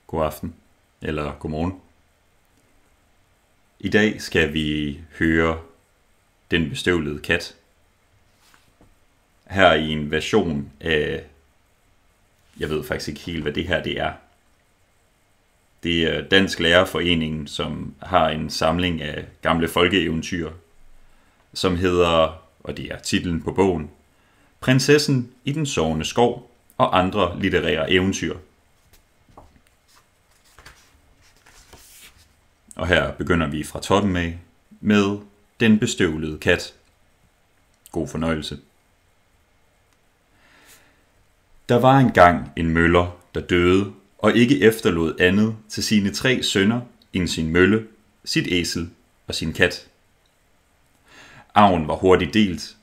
god aften eller god morgen. I dag skal vi høre Den bestøvlede kat. Her i en version af, jeg ved faktisk ikke helt hvad det her det er. Det er Dansk Lærerforeningen, som har en samling af gamle folkeeventyr, som hedder, og det er titlen på bogen, Prinsessen i den sovende skov og andre litterære eventyr. Og her begynder vi fra toppen af med Den bestøvlede kat. God fornøjelse. Der var engang en møller, der døde og ikke efterlod andet til sine 3 sønner end sin mølle, sit æsel og sin kat. Arven var hurtigt delt,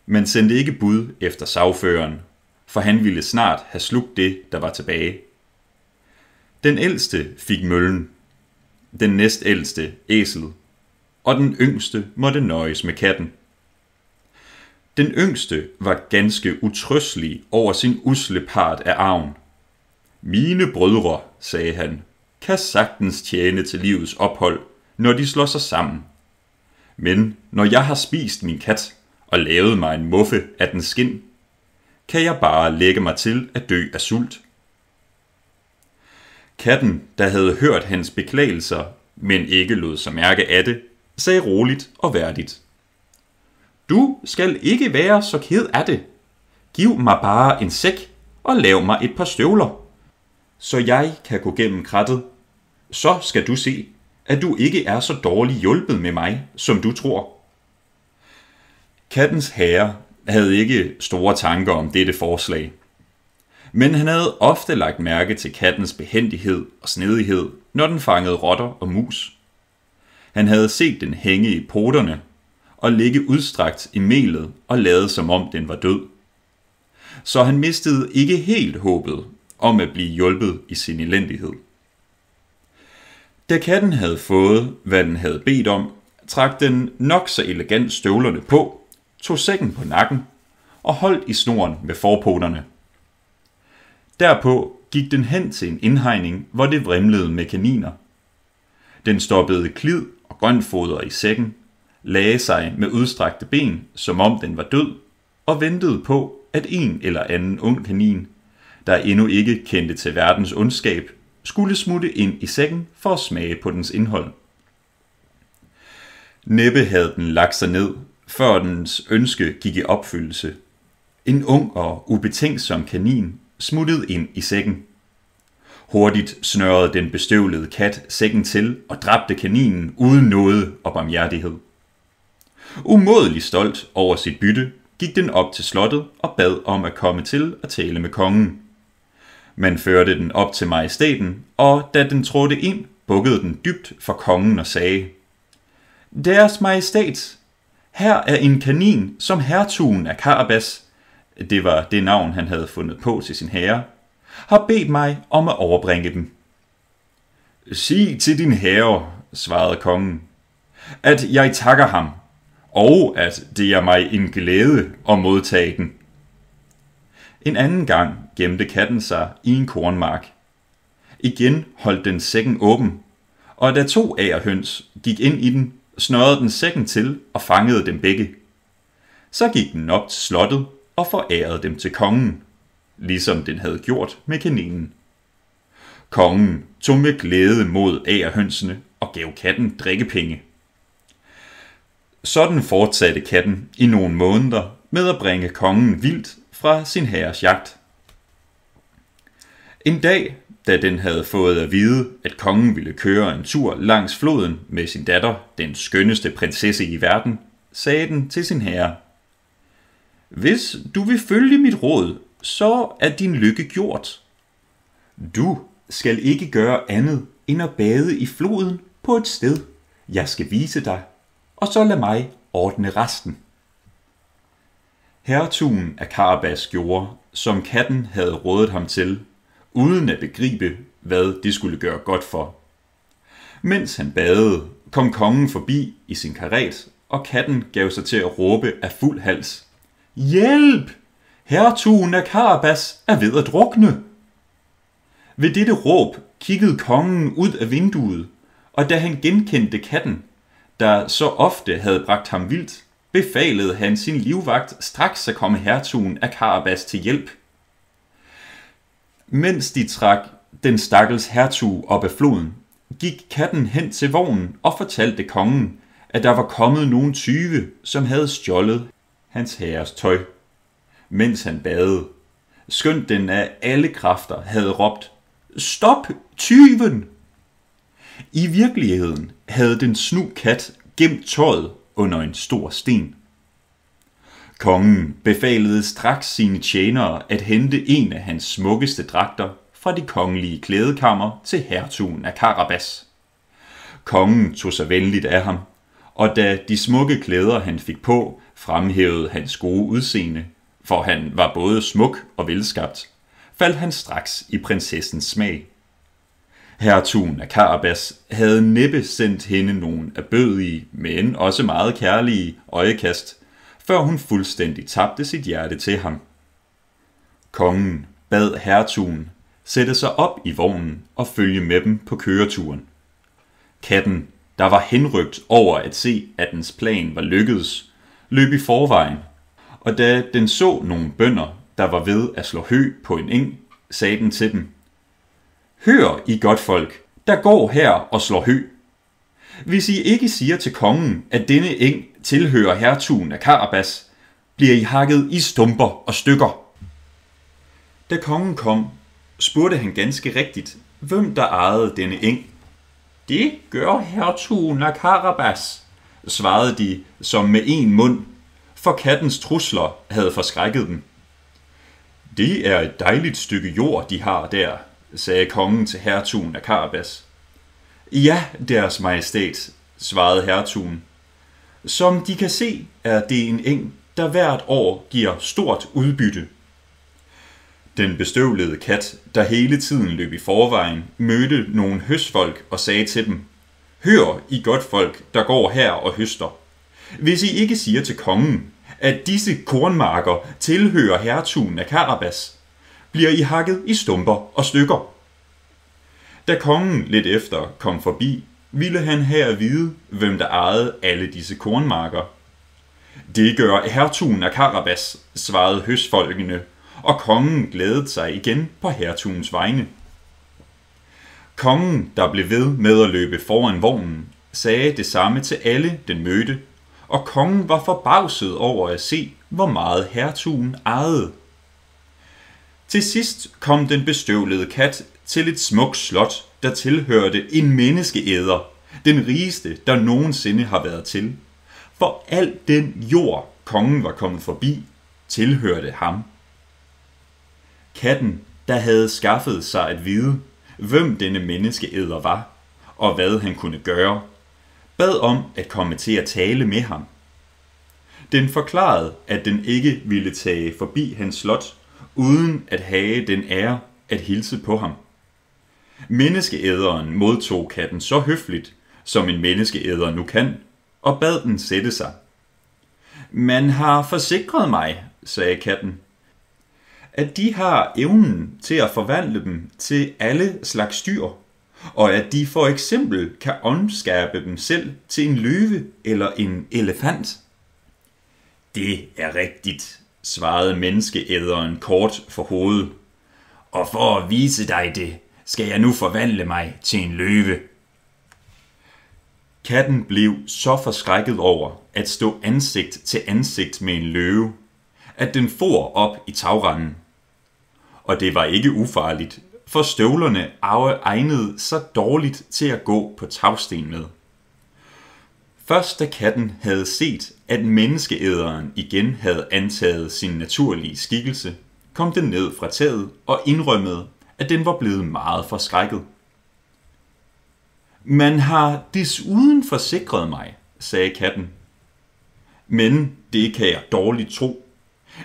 men sendte ikke bud efter sagføreren, for han ville snart have slugt det, der var tilbage. Den ældste fik møllen, den næstældste æslet, og den yngste måtte nøjes med katten. Den yngste var ganske utrøstelig over sin usle part af arven. Mine brødre, sagde han, kan sagtens tjene til livets ophold, når de slår sig sammen. Men når jeg har spist min kat og lavet mig en muffe af den skind, kan jeg bare lægge mig til at dø af sult. Katten, der havde hørt hans beklagelser, men ikke lod sig mærke af det, sagde roligt og værdigt: Du skal ikke være så ked af det. Giv mig bare en sæk og lav mig et par støvler, så jeg kan gå gennem krattet. Så skal du se, at du ikke er så dårligt hjulpet med mig, som du tror. Kattens herre havde ikke store tanker om dette forslag, men han havde ofte lagt mærke til kattens behændighed og snedighed, når den fangede rotter og mus. Han havde set den hænge i poterne og ligge udstrakt i melet og lade som om den var død. Så han mistede ikke helt håbet om at blive hjulpet i sin elendighed. Da katten havde fået, hvad den havde bedt om, trak den nok så elegant støvlerne på, tog sækken på nakken og holdt i snoren med forpoterne. Derpå gik den hen til en indhegning, hvor det vrimlede med kaniner. Den stoppede klid og grønfoder i sækken, lagde sig med udstrakte ben, som om den var død, og ventede på, at en eller anden ung kanin, der endnu ikke kendte til verdens ondskab, skulle smutte ind i sækken for at smage på dens indhold. Næppe havde den lagt sig ned, før dens ønske gik i opfyldelse. En ung og ubetænksom kanin smuttede ind i sækken. Hurtigt snørrede den bestøvlede kat sækken til og dræbte kaninen uden nåde og barmhjertighed. Umådelig stolt over sit bytte gik den op til slottet og bad om at komme til at tale med kongen. Man førte den op til majestæten, og da den trådte ind, bukkede den dybt for kongen og sagde: Deres majestæt, her er en kanin, som hertugen af Karabas, det var det navn han havde fundet på til sin herre, har bedt mig om at overbringe dem. Sig til din herre, svarede kongen, at jeg takker ham, og at det er mig en glæde at modtage den. En anden gang gemte katten sig i en kornmark. Igen holdt den sækken åben, og da 2 agerhøns gik ind i den, snørrede den sækken til og fangede dem begge. Så gik den op til slottet og forærede dem til kongen, ligesom den havde gjort med kaninen. Kongen tog med glæde mod agerhønsene og gav katten drikkepenge. Sådan fortsatte katten i nogle måneder med at bringe kongen vildt fra sin herres jagt. En dag, da den havde fået at vide, at kongen ville køre en tur langs floden med sin datter, den skønneste prinsesse i verden, sagde den til sin herre: Hvis du vil følge mit råd, så er din lykke gjort. Du skal ikke gøre andet end at bade i floden på et sted, jeg skal vise dig, og så lad mig ordne resten. Hertugen af Karabas gjorde, som katten havde rådet ham til, uden at begribe, hvad det skulle gøre godt for. Mens han badede, kom kongen forbi i sin karet, og katten gav sig til at råbe af fuld hals: Hjælp! Hertugen af Karabas er ved at drukne! Ved dette råb kiggede kongen ud af vinduet, og da han genkendte katten, der så ofte havde bragt ham vildt, befalede han sin livvagt straks at komme hertugen af Karabas til hjælp. Mens de trak den stakkels hertug op ad floden, gik katten hen til vognen og fortalte kongen, at der var kommet nogle tyve, som havde stjålet hans herres tøj, mens han badede. Skønt den af alle kræfter havde råbt, "Stop tyven!" I virkeligheden havde den snu kat gemt tøjet under en stor sten. Kongen befalede straks sine tjenere at hente en af hans smukkeste dragter fra de kongelige klædekammer til hertugen af Karabas. Kongen tog sig venligt af ham, og da de smukke klæder han fik på, fremhævede hans gode udseende, for han var både smuk og velskabt, faldt han straks i prinsessens smag. Hertugen af Karabas havde næppe sendt hende nogen ærbødige, men også meget kærlige øjekast, før hun fuldstændig tabte sit hjerte til ham. Kongen bad hertugen sætte sig op i vognen og følge med dem på køreturen. Katten, der var henrygt over at se, at dens plan var lykkedes, løb i forvejen, og da den så nogle bønder, der var ved at slå hø på en eng, sagde den til dem, "Hør, I godt folk, der går her og slår hø. Hvis I ikke siger til kongen, at denne eng tilhører hertugen af Karabas, bliver I hakket i stumper og stykker." Da kongen kom, spurgte han ganske rigtigt, hvem der ejede denne eng. "Det gør hertugen af Karabas," svarede de som med en mund, for kattens trusler havde forskrækket dem. "Det er et dejligt stykke jord, de har der," sagde kongen til hertugen af Karabas. "Ja, deres majestæt," svarede hertugen. "Som de kan se, er det en eng, der hvert år giver stort udbytte." Den bestøvlede kat, der hele tiden løb i forvejen, mødte nogle høstfolk og sagde til dem, "Hør, I godt folk, der går her og høster. Hvis I ikke siger til kongen, at disse kornmarker tilhører hertugen af Karabas, bliver I hakket i stumper og stykker." Da kongen lidt efter kom forbi, ville han have at vide, hvem der ejede alle disse kornmarker. "Det gør hertugen af Karabas," svarede høstfolkene, og kongen glædede sig igen på hertugens vegne. Kongen, der blev ved med at løbe foran vognen, sagde det samme til alle, den mødte, og kongen var forbavset over at se, hvor meget hertugen ejede. Til sidst kom den bestøvlede kat til et smukt slot, der tilhørte en menneskeæder, den rigeste, der nogensinde har været til. For al den jord, kongen var kommet forbi, tilhørte ham. Katten, der havde skaffet sig at vide, hvem denne menneskeæder var, og hvad han kunne gøre, bad om at komme til at tale med ham. Den forklarede, at den ikke ville tage forbi hans slot, uden at have den ære at hilse på ham. Menneskeæderen modtog katten så høfligt, som en menneskeæder nu kan, og bad den sætte sig. "Man har forsikret mig," sagde katten, "at de har evnen til at forvandle dem til alle slags dyr, og at de for eksempel kan omskabe dem selv til en løve eller en elefant." "Det er rigtigt," svarede menneskeæderen kort for hovedet. "Og for at vise dig det, skal jeg nu forvandle mig til en løve." Katten blev så forskrækket over at stå ansigt til ansigt med en løve, at den for op i tagrenden. Og det var ikke ufarligt, for støvlerne egnede sig dårligt til at gå på tagsten med. Først da katten havde set, at menneskeæderen igen havde antaget sin naturlige skikkelse, kom den ned fra taget og indrømmede, at den var blevet meget forskrækket. "Man har desuden forsikret mig," sagde katten, "men det kan jeg dårligt tro,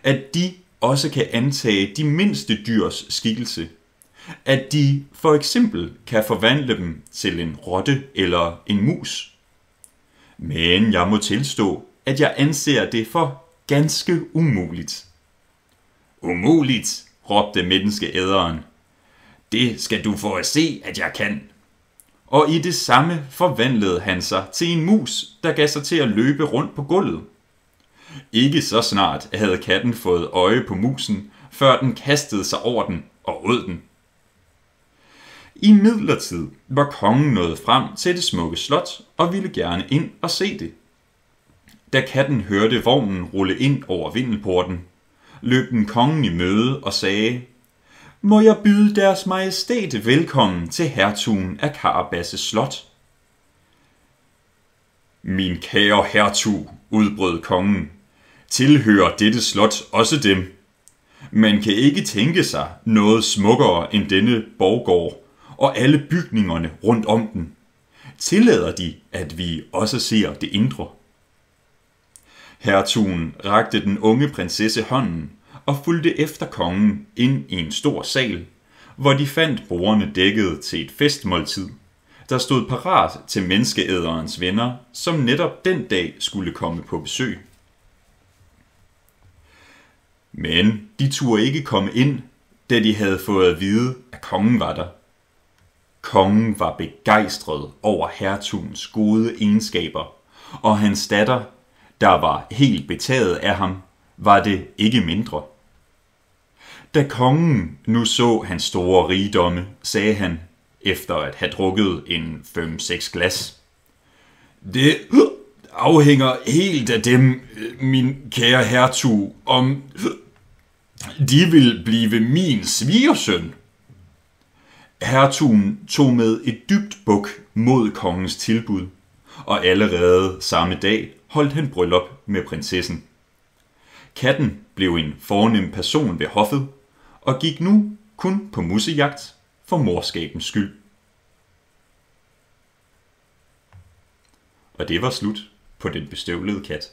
at de også kan antage de mindste dyrs skikkelse, at de for eksempel kan forvandle dem til en rotte eller en mus. Men jeg må tilstå, at jeg anser det for ganske umuligt." "Umuligt," råbte menneskeæderen. Det skal du få at se, at jeg kan. Og i det samme forvandlede han sig til en mus, der gav sig til at løbe rundt på gulvet. Ikke så snart havde katten fået øje på musen, før den kastede sig over den og åd den. Imidlertid var kongen nået frem til det smukke slot og ville gerne ind og se det. Da katten hørte vognen rulle ind over vindelporten, løb den kongen i møde og sagde: Må jeg byde deres majestæt velkommen til hertugen af Karabasses slot? Min kære hertug, udbrød kongen, tilhører dette slot også dem. Man kan ikke tænke sig noget smukkere end denne borggård og alle bygningerne rundt om den. Tillader de, at vi også ser det indre? Hertugen rakte den unge prinsesse hånden og fulgte efter kongen ind i en stor sal, hvor de fandt bordene dækket til et festmåltid, der stod parat til menneskeæderens venner, som netop den dag skulle komme på besøg. Men de turde ikke komme ind, da de havde fået at vide, at kongen var der. Kongen var begejstret over hertugens gode egenskaber, og hans datter, der var helt betaget af ham, var det ikke mindre. Da kongen nu så hans store rigdomme, sagde han, efter at have drukket en 5-6 glas: Det afhænger helt af dem, min kære hertug, om de vil blive min svigersøn. Hertugen tog med et dybt buk mod kongens tilbud, og allerede samme dag holdt han bryllup med prinsessen. Katten blev en fornem person ved hoffet, og gik nu kun på musejagt for morskabens skyld. Og det var slut på Den bestøvlede kat.